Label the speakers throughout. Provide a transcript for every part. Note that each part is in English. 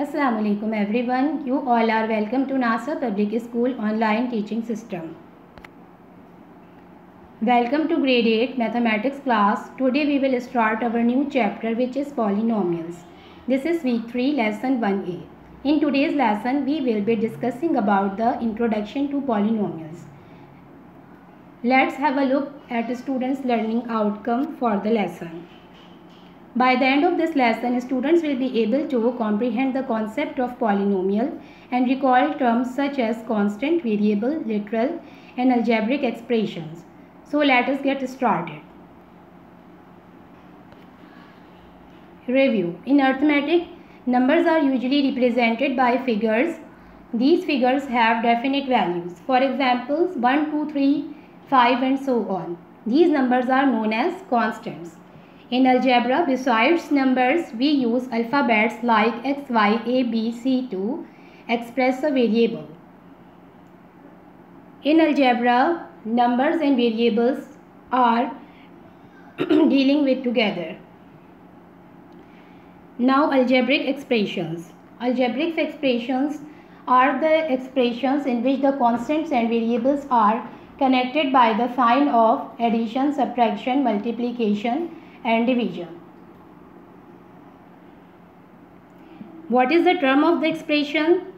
Speaker 1: Assalamu alaikum everyone. You all are welcome to NASA Public School online teaching system. Welcome to grade 8 mathematics class. Today we will start our new chapter which is polynomials. This is week 3 lesson 1a. In today's lesson we will be discussing about the introduction to polynomials. Let's have a look at students' learning outcome for the lesson. By the end of this lesson, students will be able to comprehend the concept of polynomial and recall terms such as constant, variable, literal, and algebraic expressions. So let us get started. Review. In arithmetic, numbers are usually represented by figures. These figures have definite values. For examples, 1, 2, 3, 5 and so on. These numbers are known as constants. In algebra, besides numbers, we use alphabets like X, Y, A, B, C to express a variable. In algebra, numbers and variables are dealing with together. Now, algebraic expressions. Algebraic expressions are the expressions in which the constants and variables are connected by the sign of addition, subtraction, multiplication, and division. What is the term of the expression?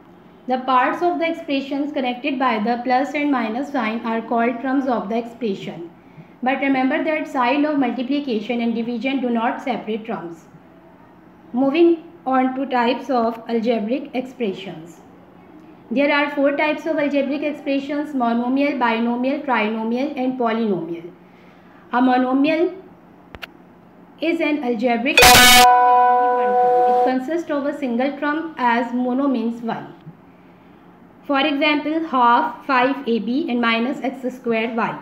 Speaker 1: The parts of the expressions connected by the plus and minus sign are called terms of the expression. But remember that sign of multiplication and division do not separate terms. Moving on to types of algebraic expressions. There are 4 types of algebraic expressions: monomial, binomial, trinomial, and polynomial. A monomial is an algebraic expression with only one term. It consists of a single term, as mono means 1. For example, half 5ab and minus x square y.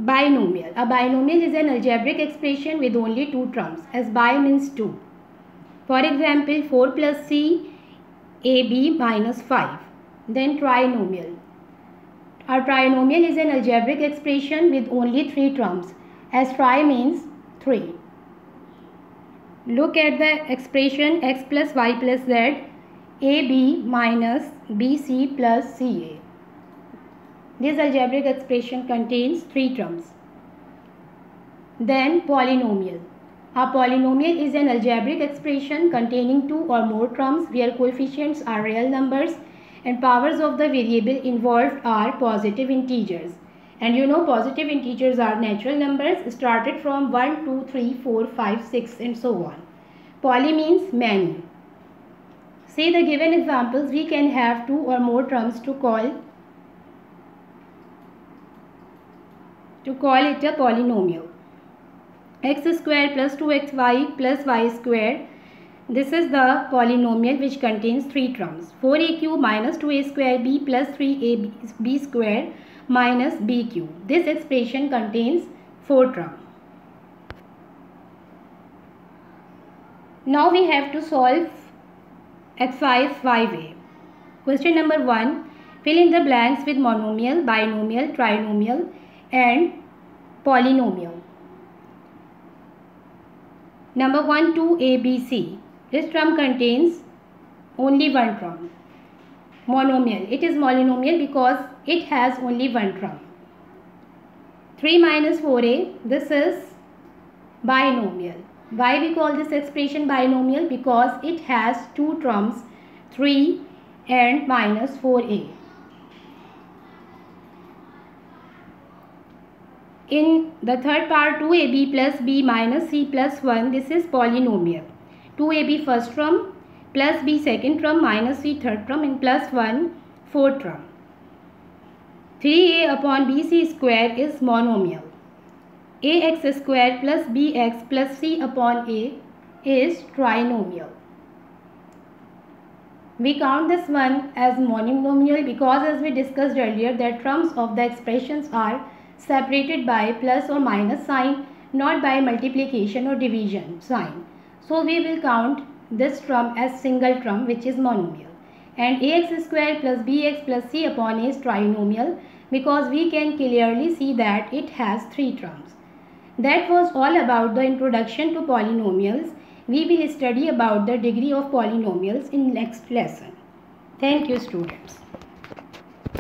Speaker 1: Binomial. A binomial is an algebraic expression with only 2 terms, as bi means 2. For example, 4 plus c ab minus 5. Then trinomial. A trinomial is an algebraic expression with only 3 terms, as tri means 3. Look at the expression x plus y plus z, ab minus bc plus ca. This algebraic expression contains 3 terms. Then polynomial. A polynomial is an algebraic expression containing 2 or more terms where coefficients are real numbers and powers of the variable involved are positive integers. And you know positive integers are natural numbers started from 1, 2, 3, 4, 5, 6 and so on. Poly means many. See the given examples, we can have 2 or more terms to call it a polynomial. X square plus 2xy plus y square. This is the polynomial which contains 3 terms. 4aq minus 2a square b plus 3ab square minus bq. This expression contains 4 terms. Now we have to solve exercise 5a. Question number 1. Fill in the blanks with monomial, binomial, trinomial and polynomial. Number 1, 2abc. This term contains only one term. Monomial. It is monomial because it has only one term. 3 minus 4a. This is binomial. Why we call this expression binomial? Because it has 2 terms, 3 and minus 4a. In the third part, 2ab plus b minus c plus 1, this is polynomial. 2ab first term, plus b second term, minus c third term and plus 1 fourth term. 3a upon bc square is monomial. ax square plus bx plus c upon a is trinomial. We count this one as monomial because, as we discussed earlier, that terms of the expressions are separated by plus or minus sign, not by multiplication or division sign. So we will count this term as single term, which is monomial. And ax square plus bx plus c upon a is trinomial because we can clearly see that it has 3 terms. That was all about the introduction to polynomials. We will study about the degree of polynomials in next lesson. Thank you, students.